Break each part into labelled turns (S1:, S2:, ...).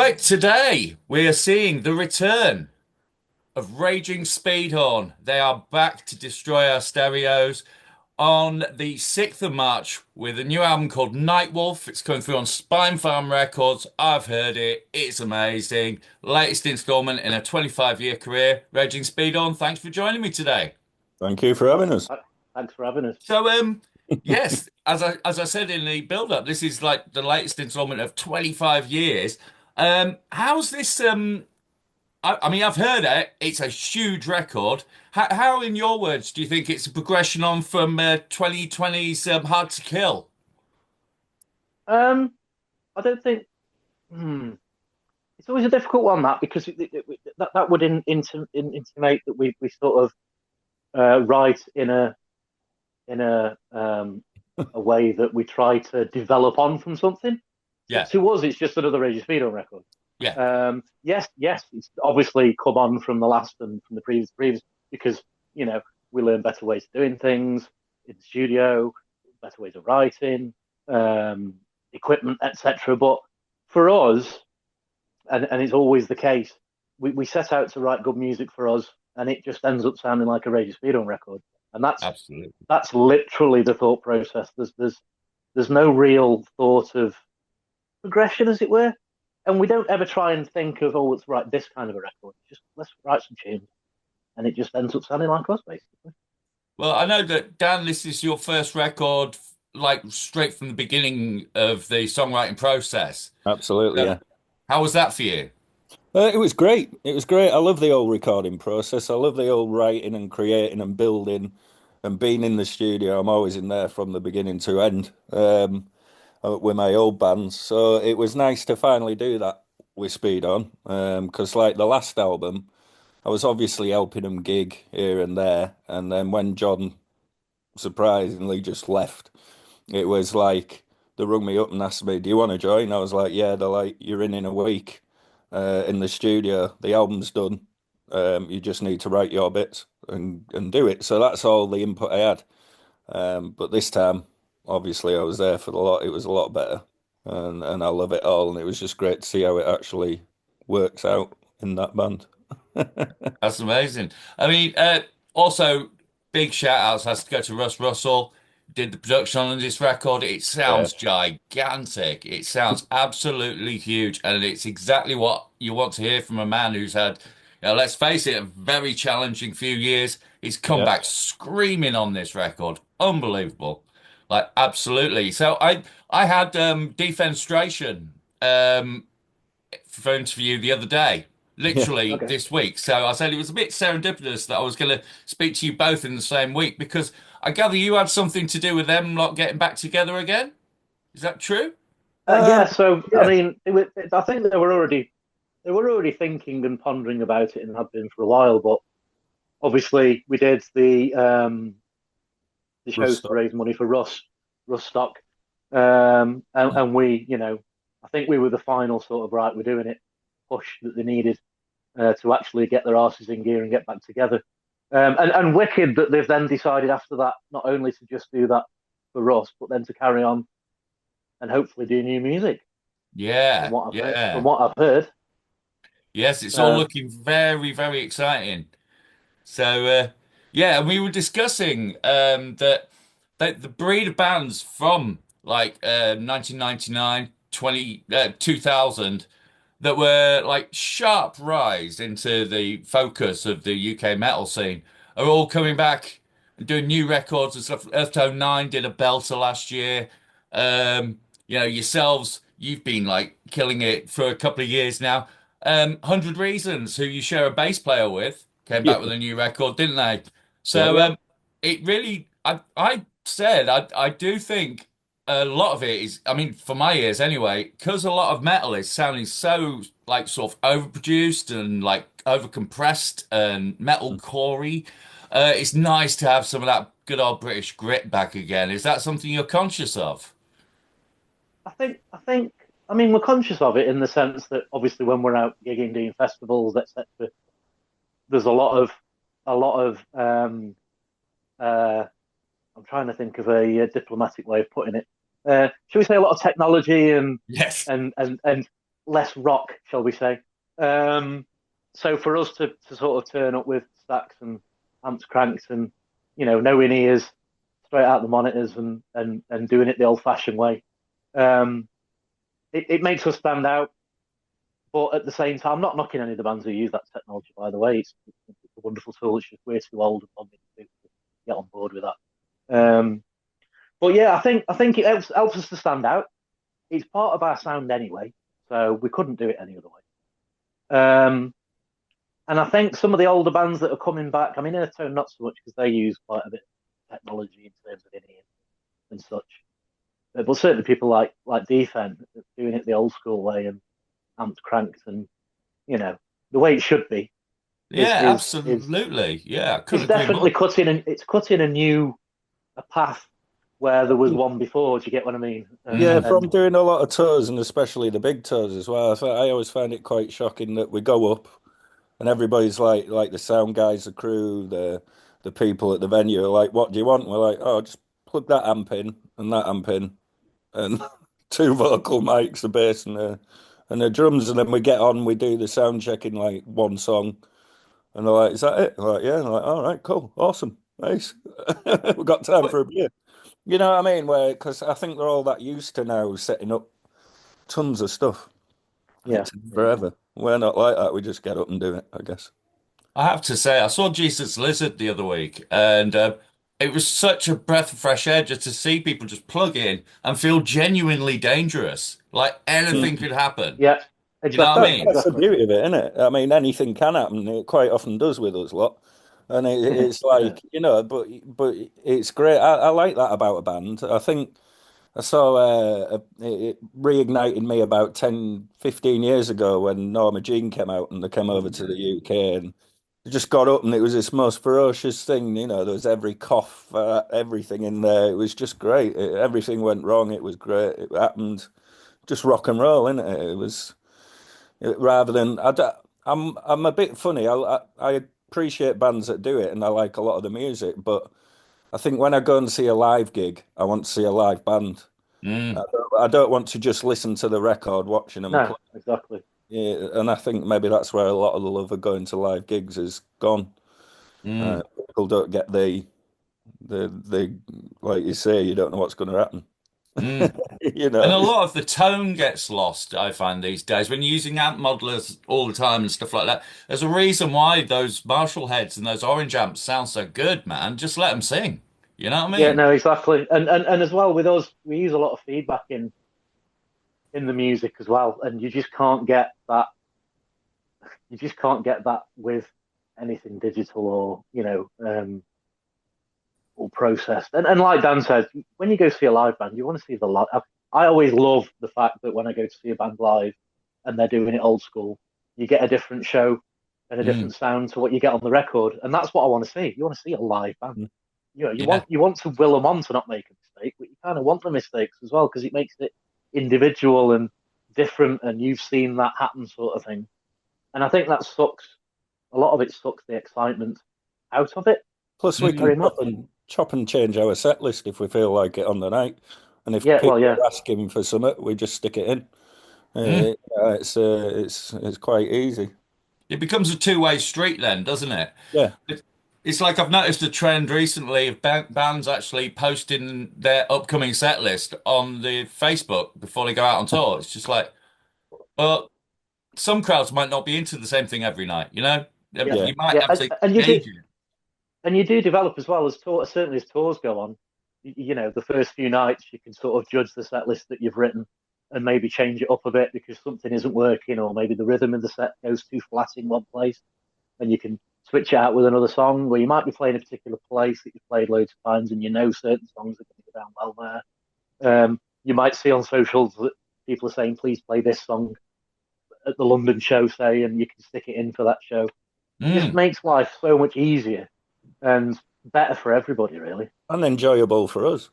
S1: Right, today we are seeing the return of Raging Speedhorn. They are back to destroy our stereos on the 6th of March with a new album called Nightwolf. It's coming through on Spine Farm Records. I've heard it. It's amazing. Latest installment in a 25-year career. Raging Speedhorn, thanks for joining me today.
S2: Thank you for having us.
S3: Thanks for having us.
S1: So, yes, as I said in the build-up, this is like the latest installment of 25 years. How's this? I mean, I've heard it. It's a huge record. How, in your words, do you think it's a progression on from 2020's Hard to Kill?
S3: Um, I don't think it's always a difficult one that because that would intimate that we sort of write in a way that we try to develop on from something. So
S1: Yeah,
S3: to us, it's just another Raging Speedhorn record.
S1: yeah,
S3: Yes, it's obviously come on from the last and from the previous because we learn better ways of doing things in the studio, better ways of writing, equipment, etc. But for us, and it's always the case, we set out to write good music for us, and it just ends up sounding like a Raging Speedhorn record, and
S1: absolutely.
S3: that's literally the thought process. There's no real thought of progression, as it were. And we don't ever try and think of, oh, let's write this kind of a record. Just let's write some tunes, and it just ends up sounding like us, basically.
S1: Well, I know that Dan, this is your first record, like straight from the beginning of the songwriting process.
S2: Absolutely,
S1: So,
S2: yeah.
S1: how was that for you?
S2: It was great. It was great. I love the old recording process. I love the old writing and creating and building and being in the studio. I'm always in there from the beginning to end with my old bands. So it was nice to finally do that with Speed On because, like the last album, I was obviously helping them gig here and there. And then when John surprisingly just left, it was like they rung me up and asked me, "Do you want to join?" I was like, "Yeah." They're like, "You're in a week in the studio. The album's done. You just need to write your bits and do it." So that's all the input I had. But this time, obviously, I was there for the lot. It was a lot better, and I love it all. And it was just great to see how it actually works out in that band.
S1: That's amazing. I mean, also big shout outs has to go to Russ Russell. Did the production on this record. It
S2: Yeah,
S1: sounds gigantic. It sounds absolutely huge, and it's exactly what you want to hear from a man who's had, let's face it, a very challenging few years. He's come
S2: yeah,
S1: back screaming on this record. Unbelievable. Like absolutely. So I had Defenestration um for interview the other day,
S2: yeah.
S1: literally
S3: Okay.
S1: this week. So I said it was a bit serendipitous that I was going to speak to you both in the same week because I gather you had something to do with them not getting back together again. Is that true?
S3: Yeah. So I
S2: Yeah.
S3: mean, I think they were already thinking and pondering about it, and had been for a while. But obviously, we did the shows to
S2: Rust.
S3: raise money for Russ Stock, and we, I think we were the final sort of right. We're doing it push that they needed to actually get their asses in gear and get back together. And wicked that they've then decided after that not only to just do that for Russ, but then to carry on and hopefully do new music. From
S1: Yeah,
S3: what I've heard, from
S1: yeah.
S3: what I've heard.
S1: Yes, it's all
S3: So
S1: looking very, very exciting. So, yeah, and we were discussing that the breed of bands from like 1999, 2000 that were like sharp rise into the focus of the UK metal scene are all coming back and doing new records and stuff. Earth Tone 9 did a belter last year. Yourselves, you've been like killing it for a couple of years now. 100 Reasons, who you share a bass player with, came
S2: Yeah,
S1: back with a new record, didn't they?
S2: yeah.
S1: So it really, I do think a lot of it is, I mean, for my ears anyway, because a lot of metal is sounding so like sort of overproduced and like overcompressed and metal corey. It's nice to have some of that good old British grit back again. Is that something you're conscious of?
S3: I mean, we're conscious of it in the sense that obviously when we're out gigging, doing festivals, etc., there's a lot of uh, I'm trying to think of a diplomatic way of putting it. Should we say a lot of technology and
S1: Yes.
S3: and and and less rock, shall we say. Um, so for us to sort of turn up with stacks and amps, cranks, and no in ears, straight out the monitors, and doing it the old-fashioned way, um, it makes us stand out. But at the same time, I'm not knocking any of the bands who use that technology. By the way, it's a wonderful tool. It's just we're too old and bombing to get on board with that. But yeah, I think it helps us to stand out. It's part of our sound anyway, so we couldn't do it any other way. And I think some of the older bands that are coming back, I mean, Airtone not so much because they use quite a bit of technology in terms of in and such. But certainly people like Defen doing it the old school way and amped cranked and the way it should be is
S1: Yeah,
S3: is is
S1: absolutely. Yeah, I
S3: it's
S1: couldn't agree
S3: definitely
S1: more.
S3: cutting a new a path where there was one before. Do you get what I mean?
S2: Yeah,
S1: Mm.
S2: from doing a lot of tours and especially the big tours as well. I always find it quite shocking that we go up and everybody's like the sound guys, the crew, the people at the venue are like, "What do you want?" We're like, "Oh, just plug that amp in and that amp in and two vocal mics, the bass and the drums." And then we get on, we do the sound check in like one song, and they're like, "Is that it?" We're like, "Yeah." And they're like, "All right, cool, awesome, nice. We've got time
S1: But
S2: for a beer." You know what I mean? Where because I think they're all that used to now setting up tons of stuff.
S3: Yeah,
S2: It's
S3: yeah,
S2: forever. We're not like that. We just get up and do it, I guess.
S1: I have to say, I saw Jesus Lizard the other week, and it was such a breath of fresh air just to see people just plug in and feel genuinely dangerous. Like anything
S2: Mm.
S1: could happen.
S3: yeah.
S1: You know what I
S3: Exactly,
S1: mean?
S2: That's the
S3: exactly.
S2: beauty of it, isn't it? I mean, anything can happen. It quite often does with us lot. And it's
S3: Yeah,
S2: like, but it's great. I like that about a band. I think I saw it reignited me about 10, 15 years ago when Norma Jean came out and they came over to the UK and they just got up and it was this most ferocious thing. There was every cough, everything in there. It was just great. Everything went wrong. It was great. It happened. Just rock and roll, isn't it? It was rather than I'm a bit funny. I appreciate bands that do it and I like a lot of the music, but I think when I go and see a live gig, I want to see a live band.
S1: Mm,
S2: I don't want to just listen to the record, watching them
S3: no,
S2: play.
S3: exactly.
S2: Yeah, and I think maybe that's where a lot of the love of going to live gigs is gone.
S1: mm,
S2: People don't get the like you say, you don't know what's going to happen.
S1: mm.
S2: You
S1: And
S2: know,
S1: a lot of the tone gets lost, I find these days. When you're using amp modelers all the time and stuff like that, there's a reason why those Marshall heads and those orange amps sound so good, man. Just let them sing. You know what I
S3: Yeah,
S1: mean?
S3: no, exactly. And as well with us, we use a lot of feedback in the music as well, and you just can't get that. You just can't get that with anything digital or or processed. And like Dan says, when you go see a live band, you want to see the live. I always love the fact that when I go to see a band live and they're doing it old school, you get a different show and a
S1: Mm,
S3: different sound to what you get on the record, and that's what I want to see. You want to see a live band. You
S1: yeah.
S3: want to will them on to not make a mistake, but you kind of want the mistakes as well because it makes it individual and different, and you've seen that happen, sort of thing. And I think that sucks. A lot of it sucks the excitement out of it
S2: plus we can
S1: Mm.
S3: very much.
S2: chop and change our set list if we feel like it on the night, and if
S3: Yeah, well,
S2: people
S3: yeah,
S2: are asking for something, we just stick it in.
S1: Mm.
S2: It's quite easy.
S1: It becomes a two-way street then, doesn't it?
S2: Yeah.
S1: It- It's like I've noticed a trend recently of bands actually posting their upcoming set list on the Facebook before they go out on tour. It's just like, well, some crowds might not be into the same thing every night, you know?
S3: yeah,
S2: Yeah.
S1: You might
S3: yeah,
S1: have to
S3: and
S1: gauge it.
S3: you do develop as well as tour. Certainly, as tours go on, the first few nights you can sort of judge the set list that you've written and maybe change it up a bit because something isn't working, or maybe the rhythm of the set goes too flat in one place, and you can switch it out with another song. Where you might be playing a particular place that you've played loads of times, and certain songs are going to go down well there. You might see on socials that people are saying, "Please play this song at the London show," say, and you can stick it in for that show. It just
S1: Mm,
S3: makes life so much easier and better for everybody, really,
S2: And enjoyable for us.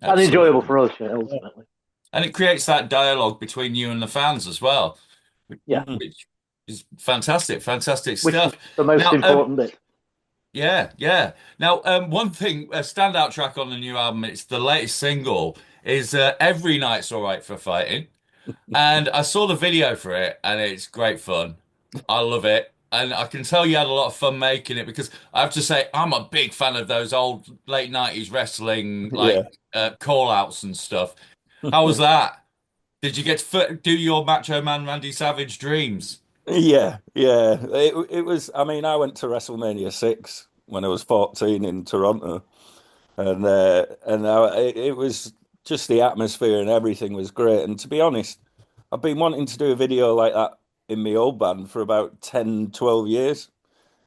S3: and enjoyable
S1: absolutely.
S3: for us, yeah,
S2: Yeah.
S3: ultimately.
S1: And it creates that dialogue between you and the fans as well,
S3: Yeah,
S2: Mm.
S1: which is fantastic, fantastic
S3: which is
S1: stuff.
S3: the most
S1: Now,
S3: important bit.
S1: yeah, yeah. Now, one thing, a standout track on the new album, it's the latest single, is Every Night's All Right for Fighting. And I saw the video for it, and it's great fun. I love it. And I can tell you had a lot of fun making it because I have to say I'm a big fan of those old late 90s wrestling
S2: Yeah.
S1: call outs and stuff. How was that? Did you get to do your Macho Man Randy Savage dreams?
S2: Yeah, yeah. It was. I mean, I went to WrestleMania 6 when I was 14 in Toronto, and it was just the atmosphere and everything was great. And to be honest, I've been wanting to do a video like that in my old band for about 10, 12 years.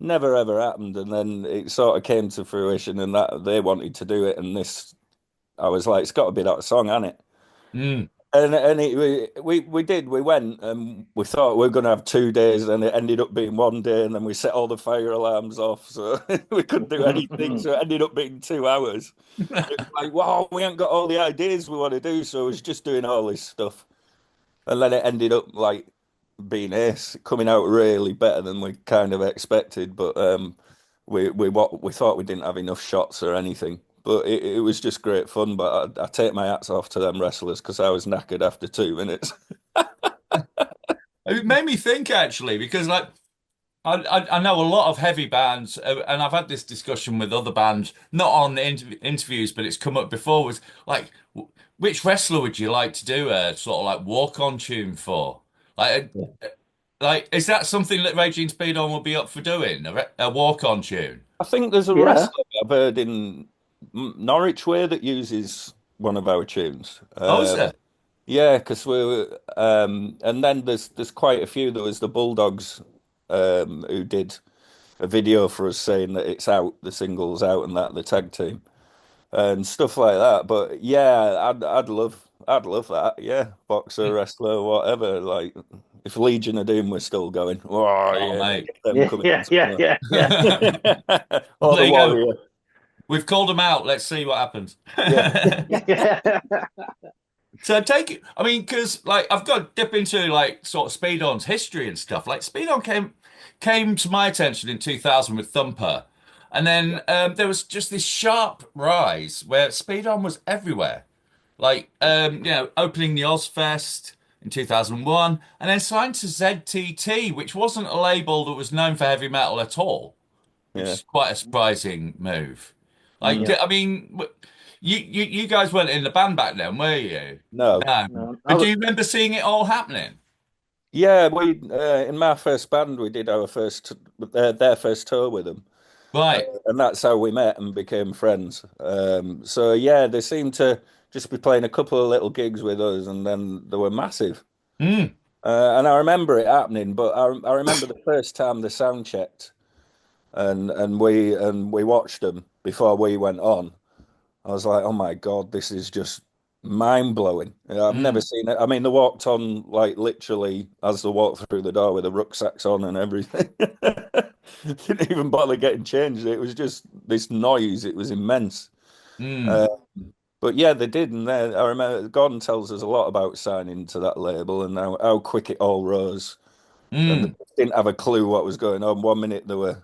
S2: Never ever happened, and then it sort of came to fruition, and that they wanted to do it, and this I was like, it's got to be that song, hasn't it?
S1: Mm.
S2: We went and we thought we were going to have 2 days, and it ended up being one day, and then we set all the fire alarms off, so we couldn't do anything. So it ended up being 2 hours. It was like, wow, we ain't got all the ideas we want to do, so I was just doing all this stuff, and then it ended up like being ace, coming out really better than we kind of expected. But we thought we didn't have enough shots or anything. But it was just great fun. But I take my hats off to them wrestlers because I was knackered after 2 minutes.
S1: It made me think actually because like I know a lot of heavy bands, and I've had this discussion with other bands, not on the interviews, but it's come up before. Was like, which wrestler would you like to do a sort of like walk-on tune for? Like, is that something that Raging Speedhorn will be up for doing? A walk-on tune?
S2: I think there's a
S3: Yeah,
S2: wrestler I've heard in Norwich way that uses one of our tunes.
S1: Oh, is there?
S2: Yeah, because we were, and then there's quite a few. There was the Bulldogs who did a video for us saying that it's out, the single's out, and that the tag team and stuff like that. But yeah, I'd love that. Yeah, boxer, wrestler, whatever. Like if Legion of Doom was still going, oh
S1: Oh,
S2: yeah,
S1: mate.
S2: get them
S3: yeah,
S2: coming
S3: yeah,
S2: in
S3: yeah,
S2: somewhere.
S3: yeah, yeah,
S1: Well,
S2: Or
S1: there
S2: the
S1: you go.
S2: Warrior.
S1: We've called them out. Let's see what happens.
S2: Yeah,
S3: yeah.
S1: So take it. I mean, because like I've got to dip into like sort of Speedon's history and stuff. Like Speedon came to my attention in 2000 with Thumper, and then there was just this sharp rise where Speedon was everywhere. Like opening the Ozfest in 2001, and then signed to ZTT, which wasn't a label that was known for heavy metal at all, which
S2: yeah.
S1: is quite a surprising move. Like,
S2: Mm.
S3: Yeah.
S1: I mean, you guys weren't in the band back then, were you?
S2: No.
S1: No.
S3: No,
S1: But do you remember seeing it all happening?
S2: Yeah, we in my first band we did our first their first tour with them,
S1: Right.
S2: and that's how we met and became friends. So yeah, they seemed to just be playing a couple of little gigs with us, and then they were massive.
S1: Mm.
S2: And I remember it happening, but I remember the first time they sound checked, and we watched them before we went on. I was like, oh my God, this is just mind blowing. I've never
S1: Mm.
S2: seen it. I mean, they walked on like literally as they walked through the door with the rucksacks on and everything. Didn't even bother getting changed. It was just this noise. It was immense.
S1: Mm.
S2: Uh, but yeah, they did. And I remember Gordon tells us a lot about signing to that label and how quick it all rose. And they
S1: Mm.
S2: didn't have a clue what was going on. One minute they were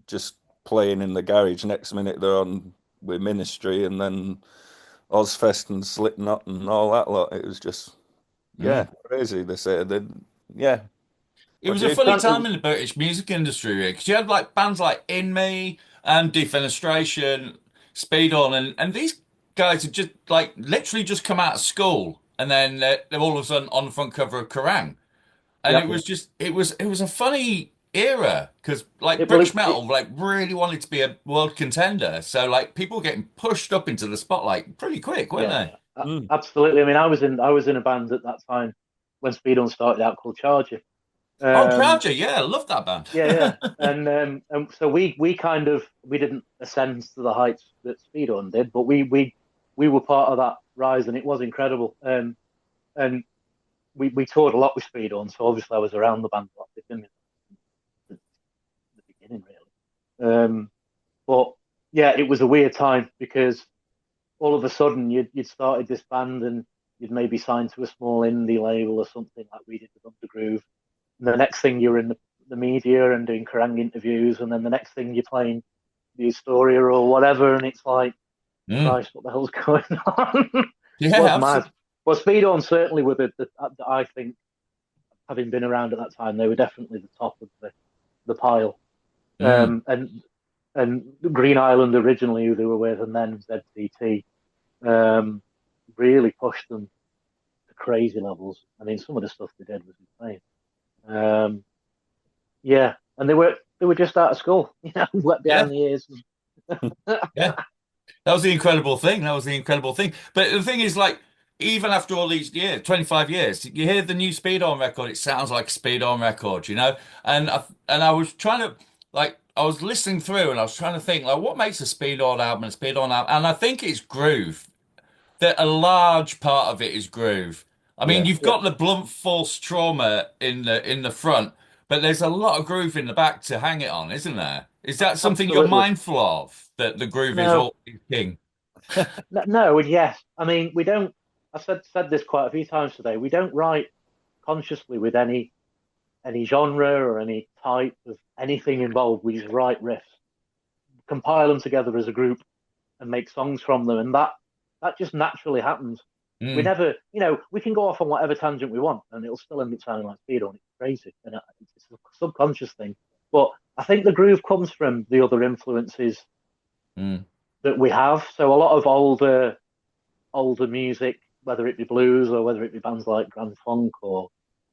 S2: just playing in the garage. Next minute they're on with Ministry, and then Ozfest and Slipknot and all that lot. It was just, yeah,
S1: Mm.
S2: crazy. They say that, yeah.
S1: It
S2: What
S1: was
S2: do
S1: a
S2: you?
S1: funny time in the British music industry, really, because you had like bands like In Me and Defenestration, Speed On, and these guys had just like literally just come out of school, and then they're all of a sudden on the front cover of Kerrang! And it
S3: Yep.
S1: was just it was a funny era because like
S3: Well,
S1: British metal like really wanted to be a world contender, so like people were getting pushed up into the spotlight pretty quick, weren't
S3: yeah,
S1: they?
S2: Mm,
S3: absolutely. I mean, I was in a band at that time when Speedon started out called Charger.
S1: Oh,
S3: Um,
S1: Groucho, yeah, I love that band.
S3: yeah, yeah, and so we kind of we didn't ascend to the heights that Speedon did, but we were part of that rise, and it was incredible. And we toured a lot with Speedon, so obviously I was around the band a lot with them in the beginning, really. But yeah, it was a weird time because all of a sudden you'd started this band and you'd maybe signed to a small indie label or something like we did with Undergroove. And the next thing you're in the media and doing Kerrang interviews, and then the next thing you're playing the Astoria or whatever, and it's like,
S1: Mm.
S3: Christ, what the hell's going on? It
S1: Yeah,
S3: was mad.
S1: absolutely.
S3: Well, Speedhorn certainly were I think, having been around at that time, they were definitely the top of the pile.
S1: Mm.
S3: And Green Island originally, who they were with, and then ZTT, um, really pushed them to crazy levels. I mean, some of the stuff they did was insane. Um, yeah, and they were just out of school, wet
S1: Yeah,
S3: behind the ears.
S1: yeah. That was the incredible thing. That was the incredible thing. But the thing is, like, even after all these years, 25 years, you hear the new Speed On record, it sounds like a Speed On record, you know? And I was trying to, like, I was listening through and I was trying to think, like, what makes a Speed On album a Speed On album? And I think it's groove. That a large part of it is groove. I mean,
S2: Yeah.
S1: you've
S3: Yeah,
S1: got the blunt force trauma in the front, but there's a lot of groove in the back to hang it on, isn't there? Is that something you're
S3: absolutely.
S1: mindful of? That the groove is
S3: No,
S1: all is king?
S3: no, and yes. I mean, we don't. I said this quite a few times today. We don't write consciously with any genre or any type of anything involved. We just write riffs, compile them together as a group, and make songs from them, and that just naturally happens. We
S1: Mm.
S3: never, we can go off on whatever tangent we want, and it'll still end up sounding like Speed On. It's crazy, and it's a subconscious thing. But I think the groove comes from the other influences
S1: Mm.
S3: that we have. So a lot of older music, whether it be blues or whether it be bands like Grand Funk or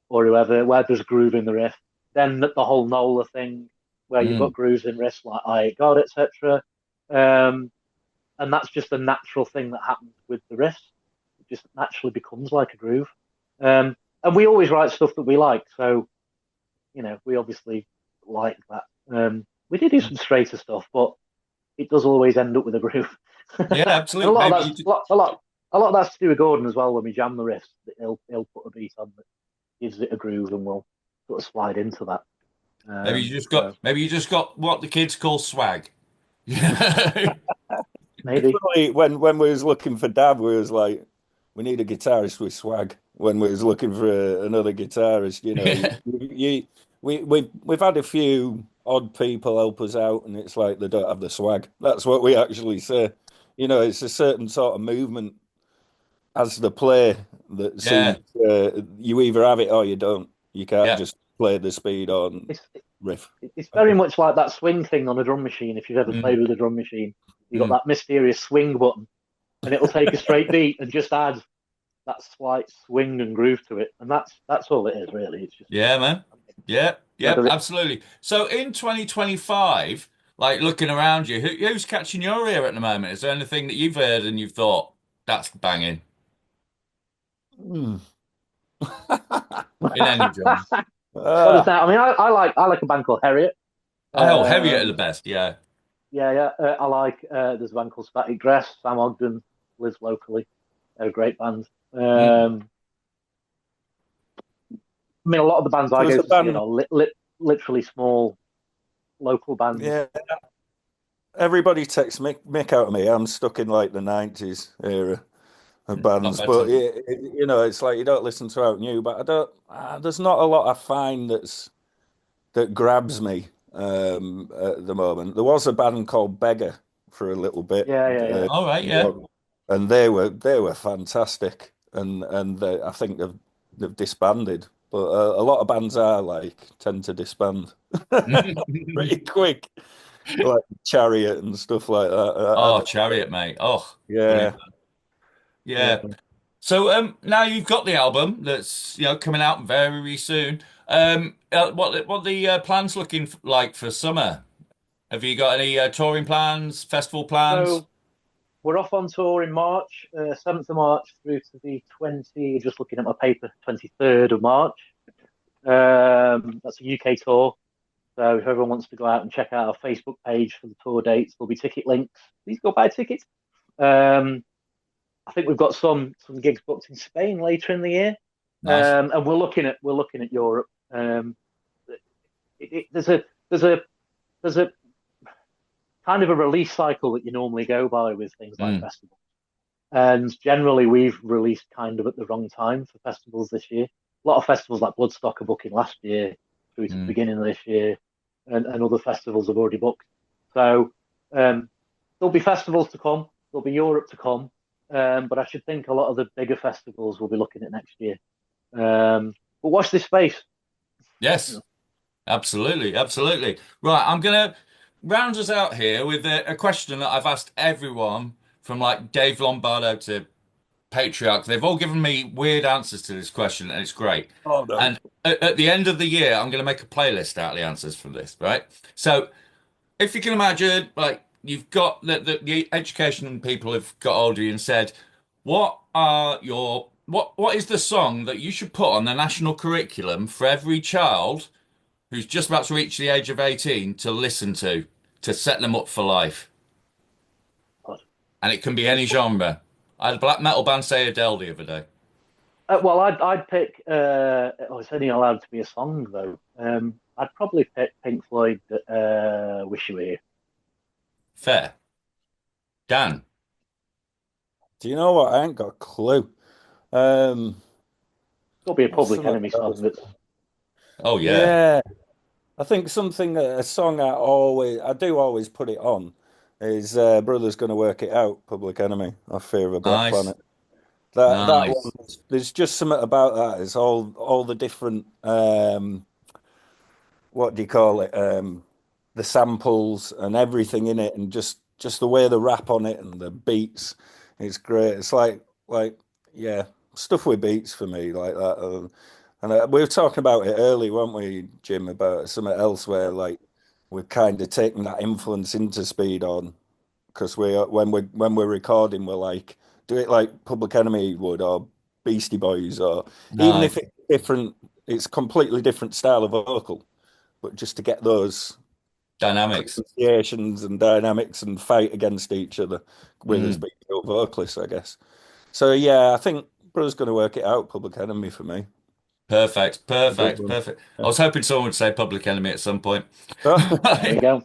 S3: whoever, where there's groove in the riff. Then the whole Nola thing, where you've got
S1: Mm.
S3: grooves in riffs like I Ain't God, etc. Um, and that's just a natural thing that happens with the riffs. It just naturally becomes like a groove. And we always write stuff that we like, so we obviously like that. We did do some straighter stuff, but it does always end up with a groove.
S1: Yeah,
S3: And a
S1: absolutely.
S3: lot of
S1: Maybe
S3: that's a lot of that's to do with Gordon as well. When we jam the riffs, he'll put a beat on that gives it a groove, and we'll sort of slide into that. So
S1: maybe you just got what the kids call swag. Yeah.
S2: It's
S3: maybe.
S2: funny when we was looking for Dad, we was like, we need a guitarist with swag. When we was looking for another guitarist, we've had a few odd people help us out, and it's like they don't have the swag. That's what we actually say. It's a certain sort of movement as the play that seems
S1: Yeah,
S2: you either have it or you don't. You can't
S1: yeah.
S2: just play the speed on
S3: It's
S2: riff.
S3: it's very much like that swing thing on a drum machine. If you've ever
S1: Mm.
S3: played with a drum machine, you got
S1: Mm.
S3: that mysterious swing button, and it'll take a straight beat and just add that slight swing and groove to it, and that's all it is really. It's just
S1: Yeah, man. Yeah, yeah,
S3: whether it.
S1: absolutely. So in 2025, like looking around you, who's catching your ear at the moment? Is there anything that you've heard and you've thought that's banging
S2: Hmm.
S1: in any genre?
S3: What is
S2: Ah,
S3: that? I mean, I like a band called Harriet.
S1: Oh, Heavier are the
S3: Um,
S1: best. Yeah.
S3: yeah, yeah. I like. There's a band called Static Dress. Sam Ogden lives locally. They're a great band.
S1: Mm.
S3: I mean, a lot of the bands I
S2: there was
S3: go
S2: a
S3: to see
S2: band.
S3: are literally small local bands.
S2: Yeah, everybody takes Mick out of me. I'm stuck in like the 90s era of
S1: Not
S2: bands,
S1: bad
S2: but
S1: something.
S2: it's like you don't listen to out new. But I don't. There's not a lot I find that grabs me at the moment. There was a band called Beggar for a little bit,
S3: Yeah, yeah, yeah.
S1: All right. Yeah.
S2: and they were fantastic, and I think they've disbanded. But a lot of bands are like tend to disband pretty quick, like Chariot and stuff like that.
S1: Oh, Chariot, mate. Oh, brilliant.
S2: Yeah, yeah.
S1: Yeah. So now you've got the album that's coming out very soon. What the plans looking like for summer? Have you got any touring plans, festival plans?
S3: So we're off on tour in March, 7th of March through to the 20. Just looking at my paper, 23rd of March. That's a UK tour. So if everyone wants to go out and check out our Facebook page for the tour dates, there'll be ticket links. Please go buy tickets. Um, I think we've got some gigs booked in Spain later in the year,
S1: Nice.
S3: and we're looking at Europe. There's a kind of a release cycle that you normally go by with things like
S1: Mm,
S3: festivals, and generally we've released kind of at the wrong time for festivals this year. A lot of festivals like Bloodstock are booking last year through to the
S1: mm,
S3: beginning of this year, and other festivals have already booked. So there'll be festivals to come. There'll be Europe to come. but I should think a lot of the bigger festivals will be looking at next year. But watch this space. You
S1: Yes, absolutely, absolutely. Right, I'm gonna round us out here with a question that I've asked everyone from like Dave Lombardo to Patriarch. They've all given me weird answers to this question, and it's great.
S2: Oh no.
S1: And at the end of the year, I'm going to make a playlist out of the answers from this, right? So if you can imagine, like you've got the education people have got hold of you and said, what is the song that you should put on the national curriculum for every child who's just about to reach the age of 18 to listen to set them up for life?
S3: know.
S1: And it can be any genre. I had a black metal band say Adele the other day.
S3: Well, I'd pick. Oh, it's only allowed to be a song though. I'd probably pick Pink Floyd. Wish You Were Here.
S1: Fair. Dan.
S2: Do you know what? I ain't got a clue. Um,
S3: It'll be a
S2: what's
S3: Public
S2: some of
S3: Enemy song.
S2: those?
S3: That's
S1: Oh yeah.
S2: Yeah, I think something a song I do always put it on is "Brother's Gonna Work It Out." Public Enemy off Fear of a Black
S1: Nice.
S2: Planet. That one.
S1: Nice.
S2: There's just something about that. It's all the different what do you call it? The samples and everything in it, and just the way the rap on it and the beats. It's great. It's like yeah, stuff with beats for me like that. And we were talking about it earlier, weren't we, Jim? About something else where like we're kind of taking that influence into Speed on because when we're recording, we're like do it like Public Enemy would or Beastie Boys or even if
S1: Nice.
S2: it's different, it's completely different style of vocal but just to get those
S1: Dynamics.
S2: pronunciations and dynamics and fight against each other with us
S1: Mm.
S2: being pure vocalists, I guess. So yeah, I think Brother's going to work it out. Public Enemy for me.
S1: Perfect.
S2: A good
S1: Perfect.
S2: one.
S1: Perfect. I
S2: Yeah.
S1: was hoping someone would say Public Enemy at some point.
S3: there we go.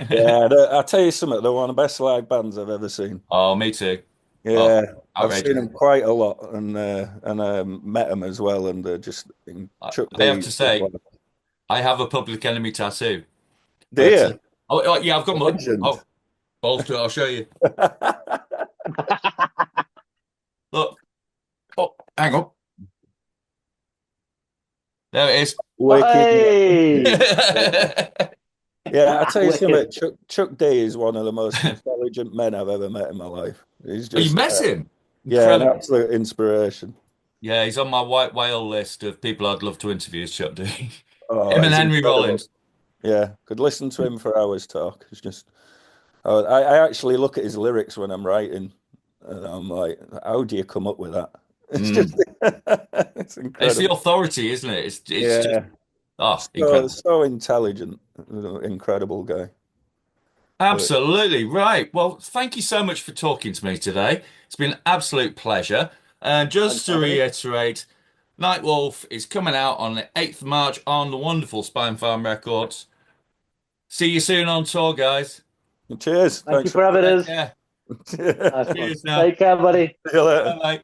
S2: Yeah, I'll tell you something. They're one of the best live bands I've ever seen.
S1: Oh, me too. Oh,
S2: Yeah, I've seen
S1: outrageous.
S2: them quite a lot and met them as well, and they're just Chuck
S1: I have
S2: D.
S1: to say, I have a Public Enemy tattoo, but
S2: Dear
S1: yeah, I've got my
S2: legend.
S1: oh balls to it. I'll show you. Look. Oh, hang on. There it is.
S2: Wicked.
S3: Hey,
S2: Yeah, I tell you
S3: wicked.
S2: something. Chuck D is one of the most intelligent men I've ever met in my life. He's
S1: Oh, you
S2: just,
S1: met him?
S2: yeah, an
S1: Incredible.
S2: absolute inspiration.
S1: Yeah, he's on my white whale list of people I'd love to interview, is Chuck D.
S2: Oh,
S1: Him and
S2: he's
S1: Henry
S2: incredible.
S1: Rollins.
S2: Yeah, could listen to him for hours talk. It's just, I actually look at his lyrics when I'm writing, and I'm like, how do you come up with that? It's just,
S1: Mm.
S2: it's
S1: It's the
S2: incredible.
S1: authority, isn't it? It's just
S2: Yeah,
S1: incredible.
S2: so intelligent, incredible guy. But
S1: Absolutely right. Well, thank you so much for talking to me today. It's been an absolute pleasure. And
S3: Thanks
S1: just
S3: for
S1: to
S3: having me.
S1: reiterate, Nightwolf is coming out on the 8th of March on the wonderful Spine Farm Records. See you soon on tour, guys.
S2: cheers,
S3: Thank you
S2: thanks for
S3: for having
S1: Take
S3: us.
S1: care.
S2: having me.
S3: Nice one.
S1: Cheers now.
S3: Take care, buddy.
S2: See you later.
S1: Bye bye.